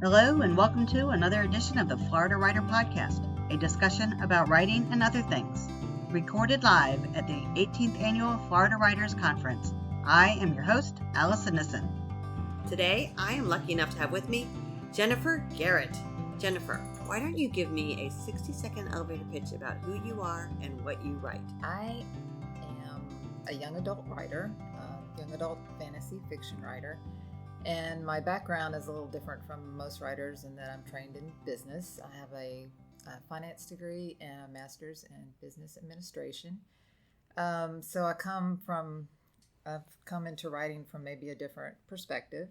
Hello, and welcome to another edition of the Florida Writer Podcast, a discussion about writing and other things. Recorded live at the 18th Annual Florida Writers Conference. I am your host, Allison Nissen. Today, I am lucky enough to have with me Jennifer Garrett. Jennifer, why don't you give me a 60-second elevator pitch about who you are and what you write? I am a young adult writer, a young adult fantasy fiction writer, and my background is a little different from most writers in that I'm trained in business. I have a finance degree and a master's in business administration. So I've come into writing from maybe a different perspective.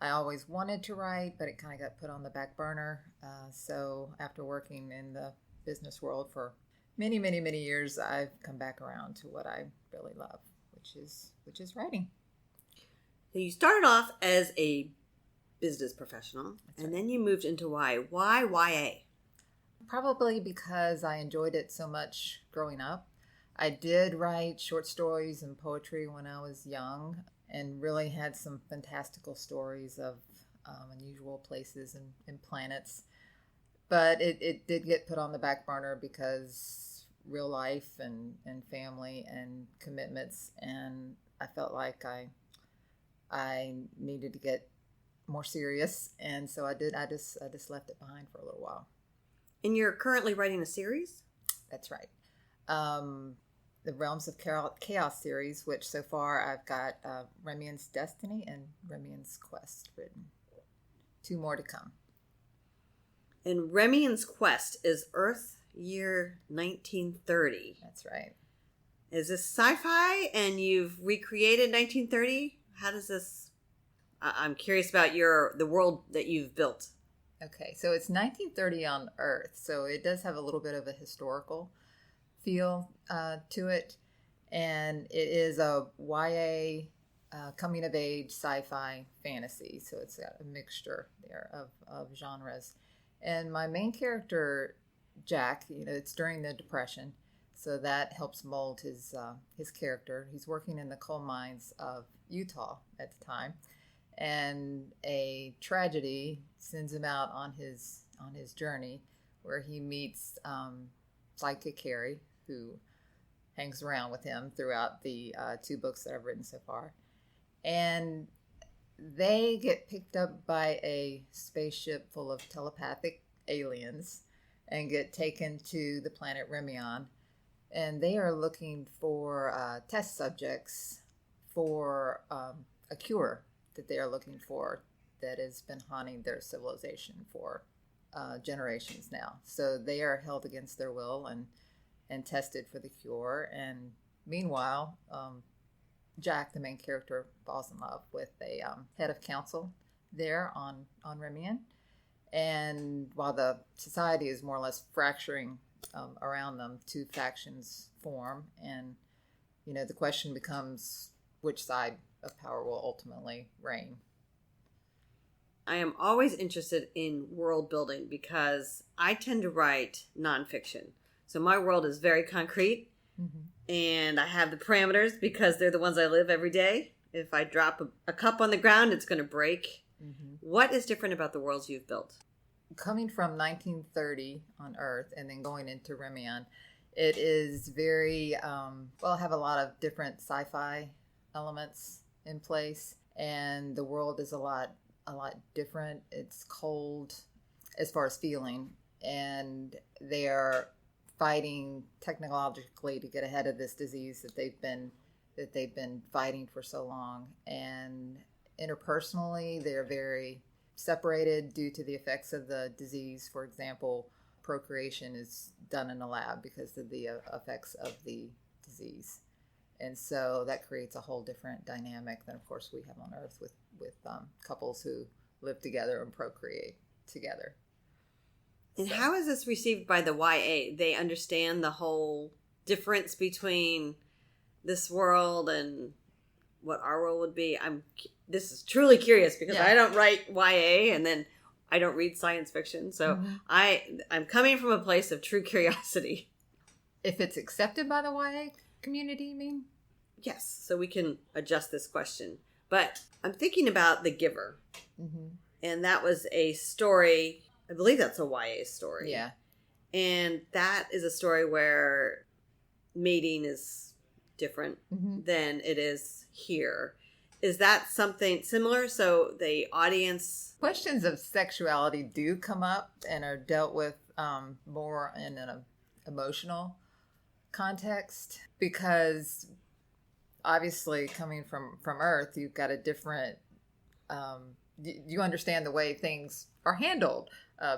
I always wanted to write, but it kind of got put on the back burner. So after working in the business world for many, many, many years, I've come back around to what I really love, which is writing. So you started off as a business professional, That's and right. then you moved into YA. Why YA? Probably because I enjoyed it so much growing up. I did write short stories and poetry when I was young and really had some fantastical stories of unusual places and planets. But it did get put on the back burner because real life and family and commitments, and I felt like I needed to get more serious, and so I did. I just left it behind for a little while. And you're currently writing a series? That's right. The Realms of Chaos series, which so far I've got Remeon's Destiny and Remeon's Quest written. 2 more to come. And Remeon's Quest is Earth year 1930. That's right. Is this sci-fi and you've recreated 1930? How does this... I'm curious about the world that you've built. Okay, so it's 1930 on Earth, so it does have a little bit of a historical feel to it, and it is a YA coming-of-age sci-fi fantasy, so it's got a mixture there of genres. And my main character, Jack, it's during the Depression, so that helps mold his character. He's working in the coal mines of Utah at the time, and a tragedy sends him out on his journey, where he meets Sidekick Harry, who hangs around with him throughout the 2 books that I've written so far. And they get picked up by a spaceship full of telepathic aliens and get taken to the planet Remeon. And they are looking for test subjects for a cure that they are looking for that has been haunting their civilization for generations now. So they are held against their will and tested for the cure. And meanwhile, Jack, the main character, falls in love with a head of council there on Remeon. And while the society is more or less fracturing around them, 2 factions form. And, the question becomes which side of power will ultimately reign. I am always interested in world building because I tend to write nonfiction. So my world is very concrete, and I have the parameters because they're the ones I live every day. If I drop a cup on the ground, it's going to break. What is different about the worlds you've built? Coming from 1930 on Earth and then going into Remeon, it is very, have a lot of different sci-fi elements in place, and the world is a lot different. It's cold as far as feeling, and they are fighting technologically to get ahead of this disease that they've been fighting for so long. And interpersonally, they're very separated due to the effects of the disease. For example, procreation is done in a lab because of the effects of the disease. And so that creates a whole different dynamic than, of course, we have on Earth with couples who live together and procreate together. And how is this received by the YA? They understand the whole difference between this world and what our world would be. This is truly curious because I don't write YA, and then I don't read science fiction. So I'm coming from a place of true curiosity. If it's accepted by the YA community, you mean? Yes, so we can adjust this question. But I'm thinking about the giver. And that was a story, I believe that's a YA story. Yeah. And that is a story where mating is different than it is here. Is that something similar? So the audience... Questions of sexuality do come up and are dealt with more in an emotional context, because obviously coming from Earth, you've got a different... you understand the way things are handled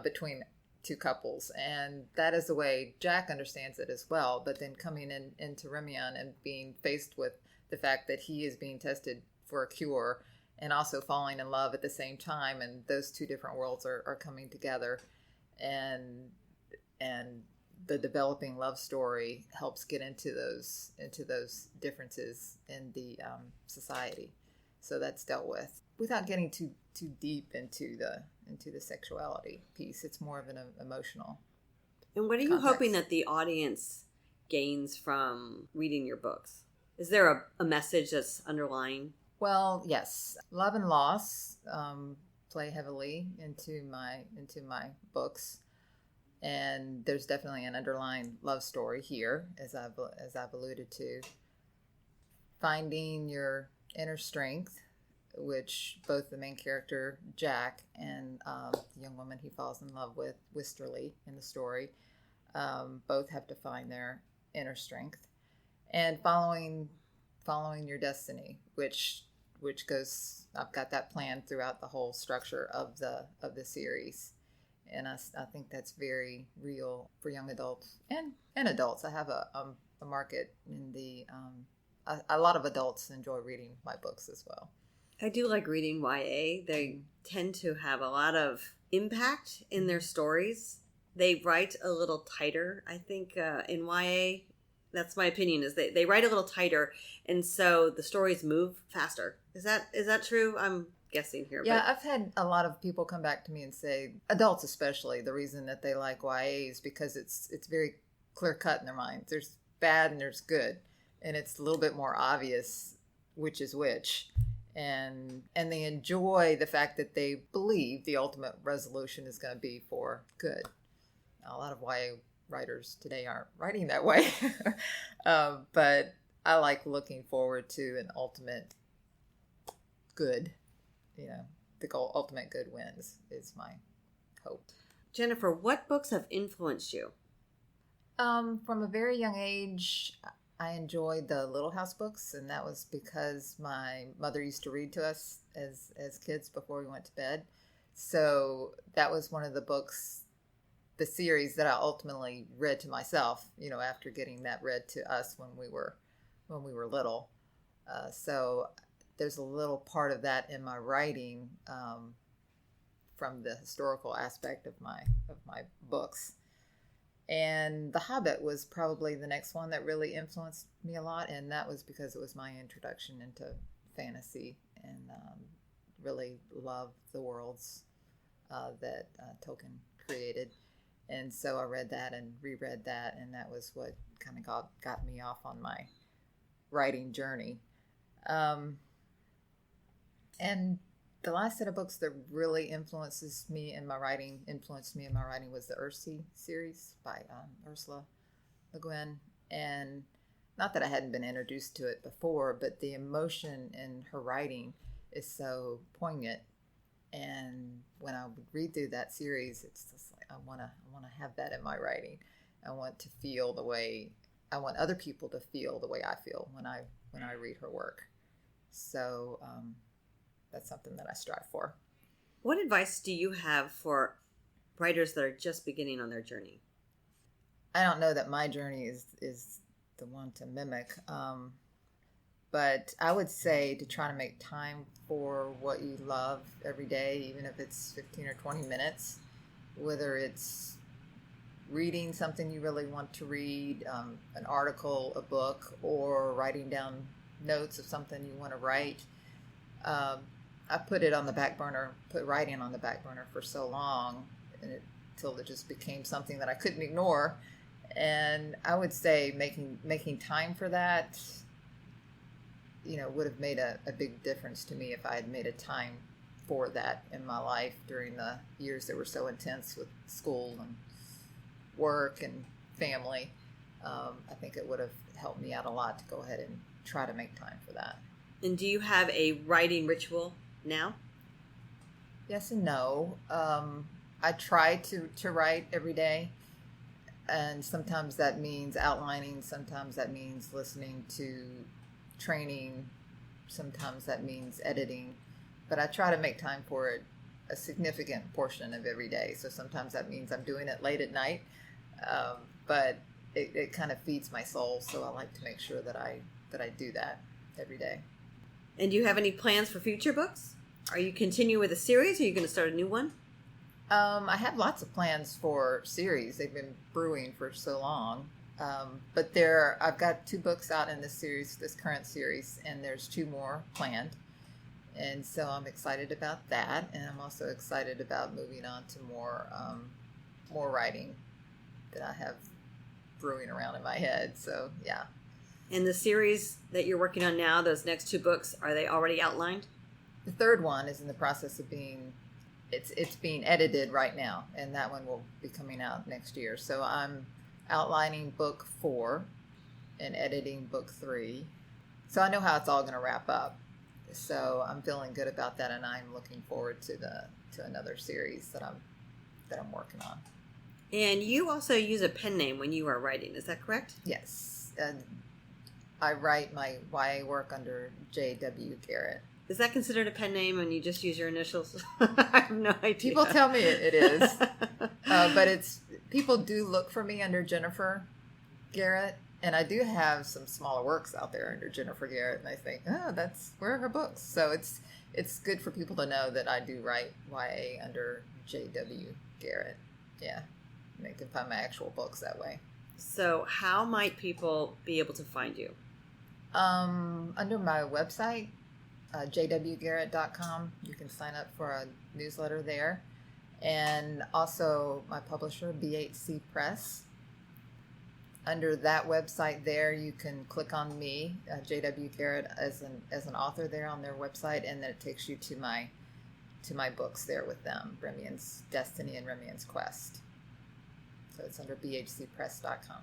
between two couples, and that is the way Jack understands it as well. But then coming into Remeon and being faced with the fact that he is being tested for a cure and also falling in love at the same time, and those two different worlds are coming together, and the developing love story helps get into those differences in the society. So that's dealt with without getting too deep into the sexuality piece. It's more of an emotional. And what are you context. hoping that the audience gains from reading your books? Is there a message that's underlying? Well, yes, love and loss play heavily into my books, and there's definitely an underlying love story here, as I've alluded to. Finding your inner strength, which both the main character Jack and the young woman he falls in love with, Wisterly, in the story, both have to find their inner strength, and following your destiny, which goes. I've got that planned throughout the whole structure of the series, and I think that's very real for young adults and adults. I have a market in the a lot of adults enjoy reading my books as well. I do like reading YA. They tend to have a lot of impact in their stories. They write a little tighter, I think, in YA. That's my opinion, is they write a little tighter, and so the stories move faster. Is that true? I'm guessing here. Yeah, I've had a lot of people come back to me and say, adults especially, the reason that they like YA is because it's very clear cut in their minds. There's bad and there's good, and it's a little bit more obvious which is which. And they enjoy the fact that they believe the ultimate resolution is going to be for good. Now, a lot of YA writers today aren't writing that way, but I like looking forward to an ultimate good. The ultimate good wins is my hope. Jennifer, what books have influenced you? From a very young age, I enjoyed the Little House books, and that was because my mother used to read to us as kids before we went to bed. So that was one of the books, the series, that I ultimately read to myself, after getting that read to us when we were little. So there's a little part of that in my writing from the historical aspect of my books. And The Hobbit was probably the next one that really influenced me a lot, and that was because it was my introduction into fantasy, and really loved the worlds that Tolkien created. And so I read that and reread that, and that was what kind of got me off on my writing journey. And the last set of books that really influenced me in my writing was the Earthsea series by Ursula Le Guin. And not that I hadn't been introduced to it before, but the emotion in her writing is so poignant. And when I would read through that series, it's just like I want to have that in my writing. I want other people to feel the way I feel when I read her work. So that's something that I strive for. What advice do you have for writers that are just beginning on their journey? I don't know that my journey is the one to mimic, but I would say to try to make time for what you love every day, even if it's 15 or 20 minutes, whether it's reading something you really want to read, an article, a book, or writing down notes of something you want to write. I put writing on the back burner for so long, until it just became something that I couldn't ignore. And I would say making time for that, would have made a big difference to me if I had made a time for that in my life during the years that were so intense with school and work and family. I think it would have helped me out a lot to go ahead and try to make time for that. And do you have a writing ritual now? Yes and no. I try to write every day, and sometimes that means outlining, sometimes that means listening to training, sometimes that means editing, but I try to make time for it a significant portion of every day. So sometimes that means I'm doing it late at night, but it kind of feeds my soul, so I like to make sure that I do that every day. And do you have any plans for future books? Are you continuing with a series? Or are you going to start a new one? I have lots of plans for series. They've been brewing for so long. But I've got 2 books out in this current series, and there's 2 more planned. And so I'm excited about that. And I'm also excited about moving on to more writing that I have brewing around in my head. So, yeah. And the series that you're working on now, those next 2 books, are they already outlined? The third one is in the process of being edited right now, and that one will be coming out next year. So I'm outlining book 4 and editing book 3. So I know how it's all going to wrap up. So I'm feeling good about that, and I'm looking forward to another series that I'm working on. And you also use a pen name when you are writing, is that correct? Yes. I write my YA work under J.W. Garrett. Is that considered a pen name and you just use your initials? I have no idea. People tell me it is. But people do look for me under Jennifer Garrett. And I do have some smaller works out there under Jennifer Garrett. And I think, where are her books? So it's good for people to know that I do write YA under J.W. Garrett. Yeah. And they can find my actual books that way. So how might people be able to find you? Under my website, jwgarrett.com. You can sign up for a newsletter there. And also my publisher, BHC Press. Under that website there, you can click on me, J.W. Garrett, as an author there on their website, and then it takes you to my books there with them, Remeon's Destiny and Remeon's Quest. So it's under bhcpress.com.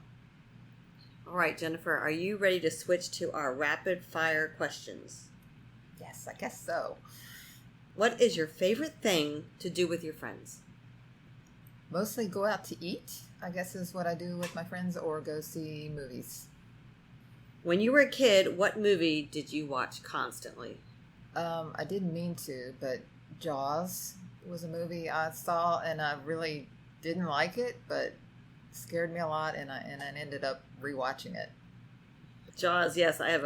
All right, Jennifer, are you ready to switch to our rapid fire questions? Yes, I guess so. What is your favorite thing to do with your friends? Mostly go out to eat, I guess is what I do with my friends, or go see movies. When you were a kid, what movie did you watch constantly? I didn't mean to, but Jaws was a movie I saw, and I really didn't like it, but it scared me a lot, and I ended up rewatching it. Jaws, yes, I have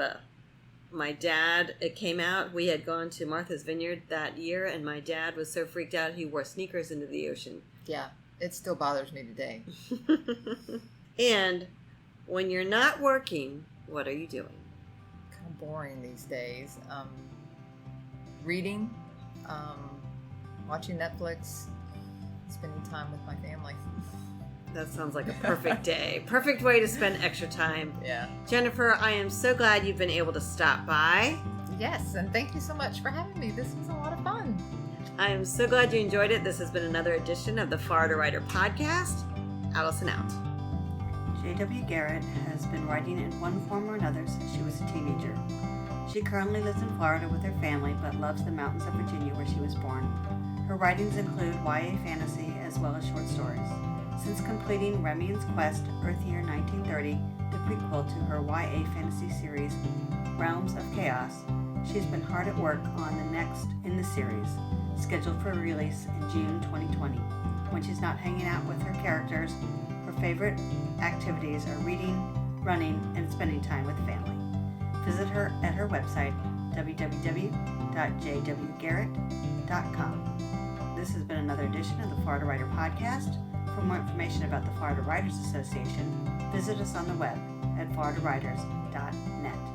my dad, it came out, we had gone to Martha's Vineyard that year, and my dad was so freaked out he wore sneakers into the ocean. Yeah, it still bothers me today. And when you're not working, what are you doing? Kind of boring these days. Reading, watching Netflix, spending time with my family. That sounds like a perfect day. Perfect way to spend extra time. Yeah. Jennifer, I am so glad you've been able to stop by. Yes, and thank you so much for having me. This was a lot of fun. I am so glad you enjoyed it. This has been another edition of the Florida Writer Podcast. Allison out. J.W. Garrett has been writing in one form or another since she was a teenager. She currently lives in Florida with her family, but loves the mountains of Virginia where she was born. Her writings include YA fantasy as well as short stories. Since completing Remeon's Quest, Earth Year 1930, the prequel to her YA fantasy series, Realms of Chaos, she's been hard at work on the next in the series, scheduled for release in June 2020. When she's not hanging out with her characters, her favorite activities are reading, running, and spending time with family. Visit her at her website, www.jwgarrett.com. This has been another edition of the Florida Writer Podcast. For more information about the Florida Writers Association, visit us on the web at floridawriters.net.